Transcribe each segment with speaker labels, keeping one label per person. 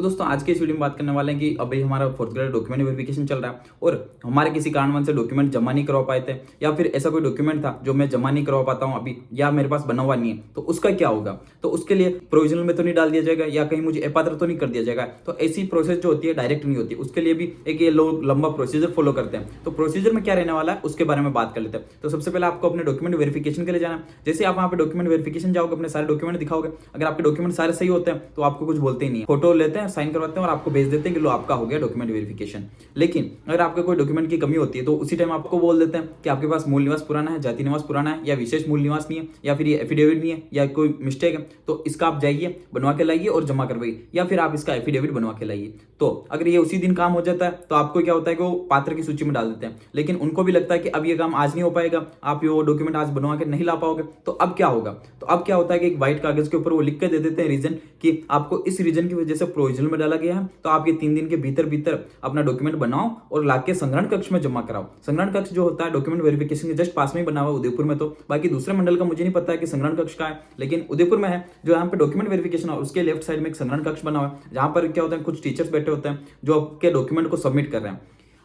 Speaker 1: तो दोस्तों आज के इस वीडियो में बात करने वाले हैं कि अभी हमारा फोर्थ ग्रेड डॉक्यूमेंट वेरिफिकेशन चल रहा है और हमारे किसी कारणवश से डॉक्यूमेंट जमा नहीं करवा पाए थे या फिर ऐसा कोई डॉक्यूमेंट था जो मैं जमा नहीं करवा पाता हूं अभी या मेरे पास बना हुआ नहीं है, तो उसका क्या होगा। तो उसके लिए प्रोविजनल में तो नहीं डाल दिया जाएगा या कहीं मुझे अपात्र तो नहीं कर दिया जाएगा। तो ऐसी प्रोसेस जो होती है डायरेक्ट नहीं होती, उसके लिए भी एक ये लोग लंबा प्रोसीजर फॉलो करते हैं। तो प्रोसीजर में क्या रहने वाला है उसके बारे में बात कर लेते हैं। तो सबसे पहले आपको अपने डॉक्यूमेंट वेरिफिकेशन के लिए जाना है। जैसे आप वहाँ पे डॉक्यूमेंट वेरिफिकेशन जाओगे, अपने सारे डॉक्यूमेंट दिखाओगे, अगर आपके डॉक्यूमेंट सारे सही होते हैं तो आपको कुछ बोलते ही नहीं है, फोटो लेते हैं, साइन करवाते हैं और आपको भेज देते हैं कि लो आपका हो गया डॉक्यूमेंट वेरिफिकेशन। लेकिन अगर आपके कोई डॉक्यूमेंट की कमी होती है तो उसी टाइम आपको बोल देते हैं कि आपके पास मूल निवास पुराना है, जाति निवास पुराना है, या विशेष मूल निवास नहीं है, या फिर ये एफिडेविट नहीं है, या कोई मिस्टेक है, तो इसका आप जाइए बनवा के लाइए और जमा करवाइए, या फिर आप इसका एफिडेविट बनवा के लाइए। तो अगर ये उसी दिन काम हो जाता है तो आपको क्या होता है कि वो पात्र की सूची में डाल देते हैं। लेकिन उनको भी लगता है कि अब ये काम आज नहीं हो पाएगा, आप ये डॉक्यूमेंट आज बनवा के नहीं ला पाओगे, तो अब क्या होगा। तो अब क्या होता है कि एक व्हाइट कागज के ऊपर वो लिख के दे देते हैं रीजन कि आपको इस रीजन की वजह से प्रोविजनल में डाला गया है, तो आप ये 3 दिन के भीतर भीतर अपना डॉक्यूमेंट बनाओ और लाके संग्रहण कक्ष में जमा कराओ। संग्रहण कक्ष जो होता है डॉक्यूमेंट वेरिफिकेशन के जस्ट पास में ही बना हुआ उदयपुर में, तो बाकी दूसरे मंडल का मुझे नहीं पता है कि संग्रहण कक्ष का है, लेकिन उदयपुर में है जो यहाँ पे डॉक्यूमेंट वेरिफिकेशन है। उसके लेफ्ट साइड में एक संग्रहण कक्ष बना हुआ है जहां पर क्या होता है कुछ टीचर्स बैठे होते हैं जो आपके डॉक्यूमेंट को सबमिट कर रहे हैं।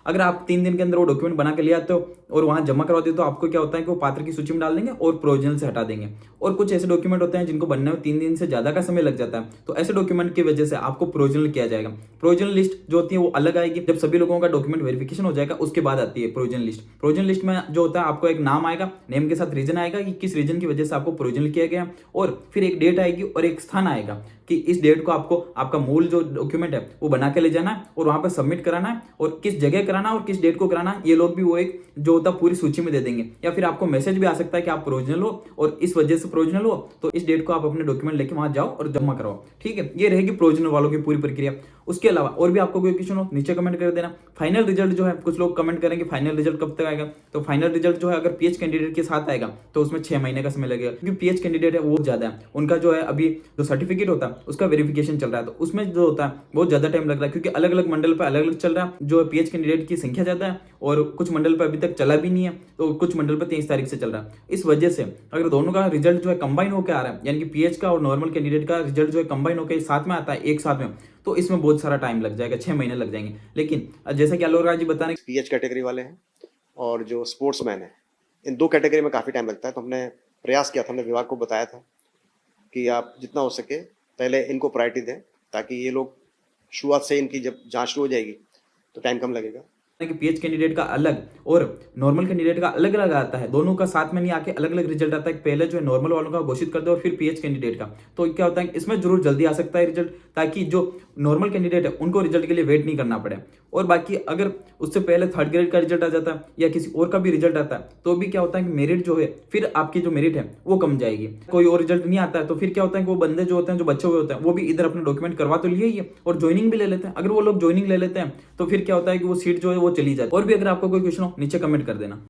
Speaker 1: अगर आप 3 दिन के अंदर वो डॉक्यूमेंट बना के ले आते हो और वहां जमा करवाते हो तो आपको क्या होता है कि वो पात्र की सूची में डाल देंगे और प्रोविजनल से हटा देंगे। और कुछ ऐसे डॉक्यूमेंट होते हैं जिनको बनने में 3 दिन से ज्यादा का समय लग जाता है, तो ऐसे डॉक्यूमेंट की वजह से आपको प्रोविजनल किया जाएगा। प्रोविजनल लिस्ट जो होती है वो अलग आएगी जब सभी लोगों का डॉक्यूमेंट वेरिफिकेशन हो जाएगा, उसके बाद आती है प्रोविजनल लिस्ट। प्रोविजनल लिस्ट में जो होता है आपको एक नाम आएगा, नेम के साथ रीजन आएगा कि किस रीजन की वजह से आपको प्रोविजनल किया गया, और फिर एक डेट आएगी और एक स्थान आएगा कि इस डेट को आपको आपका मूल जो डॉक्यूमेंट है वो बना के ले जाना है और वहां पर सबमिट कराना है, और किस जगह कराना है और किस डेट को कराना है ये लोग भी वो एक जो होता है पूरी सूची में दे देंगे। या फिर आपको मैसेज भी आ सकता है कि आप प्रोविजनल हो और इस वजह से प्रोविजनल हो, तो इस डेट को आप अपने डॉक्यूमेंट लेके वहां जाओ और जमा कराओ। ठीक है, ये रहेगी प्रोविजनल वालों की पूरी प्रक्रिया। उसके अलावा और भी आपको कोई क्वेश्चन हो नीचे कमेंट कर देना। फाइनल रिजल्ट जो है कुछ लोग कमेंट करेंगे फाइनल रिजल्ट कब तक आएगा, तो फाइनल रिजल्ट जो है अगर पीएच कैंडिडेट के साथ आएगा तो उसमें 6 महीने का समय लगेगा, क्योंकि पीएच कैंडिडेट है वो ज्यादा है, उनका जो है अभी जो सर्टिफिकेट होता है उसका वेरिफिकेशन चल रहा है, तो उसमें जो होता है बहुत ज्यादा टाइम लग रहा है, क्योंकि अलग अलग मंडल पर अलग अलग चल रहा है। जो पीएच कैंडिडेट की संख्या ज्यादा है और कुछ मंडल पर अभी तक चला भी नहीं है, तो कुछ मंडल पर 23 तारीख से चल रहा है। इस वजह से अगर दोनों का रिजल्ट जो है कंबाइन होकर आ रहा है, यानी कि पीएच का और नॉर्मल कैंडिडेट का रिजल्ट जो है कंबाइन होकर साथ में आता है एक साथ में, तो इसमें बहुत सारा टाइम लग जाएगा, 6 महीने लग जाएंगे। लेकिन जैसा कि आलोक राज जी बता रहे हैं
Speaker 2: पीएच कैटेगरी वाले हैं और जो स्पोर्ट्समैन है, इन 2 कैटेगरी में काफ़ी टाइम लगता है। तो हमने प्रयास किया था, हमने विभाग को बताया था कि आप जितना हो सके पहले इनको प्रायोरिटी दें, ताकि ये लोग शुरुआत से इनकी जब जांच शुरू हो जाएगी तो टाइम कम लगेगा।
Speaker 1: कि पीएच कैंडिडेट का अलग और नॉर्मल कैंडिडेट का अलग अलग आता है, दोनों का साथ में नहीं आके अलग अलग रिजल्ट आता है। पहले जो है नॉर्मल वालों का घोषित कर दो और फिर पीएच कैंडिडेट का, तो क्या होता है इसमें जरूर जल्दी आ सकता है रिजल्ट, ताकि जो नॉर्मल कैंडिडेट है उनको रिजल्ट के लिए वेट नहीं करना पड़े। और बाकी अगर उससे पहले थर्ड ग्रेड का रिजल्ट आ जाता है या किसी और का भी रिजल्ट आता है तो भी क्या होता है कि मेरिट जो है फिर आपकी जो मेरिट है वो कम जाएगी। कोई और रिजल्ट नहीं आता है तो फिर क्या होता है कि वो बंदे जो होते हैं जो बच्चे हुए होते हैं वो भी इधर अपने डॉक्यूमेंट करवा तो लिए ही है और ज्वाइनिंग भी ले लेते हैं। अगर वो लोग ज्वाइनिंग ले लेते हैं तो फिर क्या होता है कि वो सीट जो है वो चली जाती है। और भी अगर आपको कोई क्वेश्चन हो नीचे कमेंट कर देना।